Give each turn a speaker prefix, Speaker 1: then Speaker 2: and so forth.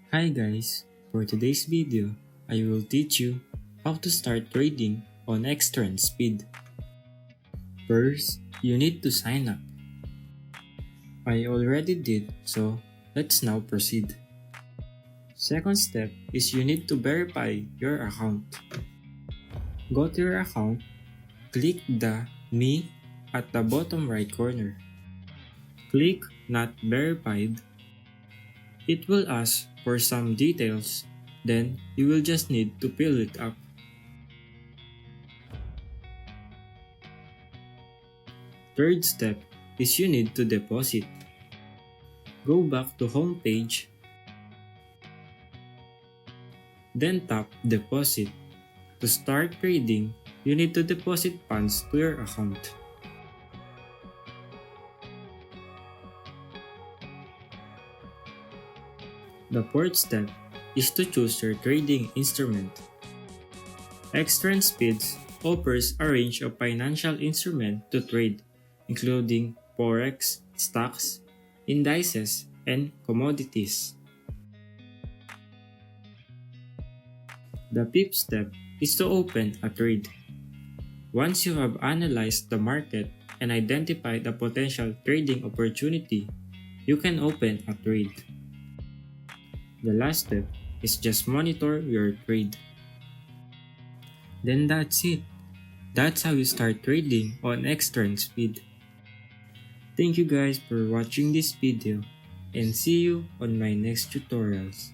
Speaker 1: Hi guys, for today's video, I will teach you how to start trading on XTrend speed. First, you need to sign up. I already did, so let's now proceed. Second step is you need to verify your account. Go to your account, click the Me at the bottom right corner. Click Not Verified. It will ask for some details, then you will just need to fill it up. Third step is you need to deposit. Go back to home page, then tap Deposit. To start trading, you need to deposit funds to your account. The fourth step is to choose your trading instrument. XTrend Speeds offers a range of financial instruments to trade, including forex, stocks, indices, and commodities. The fifth step is to open a trade. Once you have analyzed the market and identified a potential trading opportunity, you can open a trade. The last step is just monitor your trade. Then that's it. That's how you start trading on XTrend Speed. Thank you guys for watching this video and see you on my next tutorials.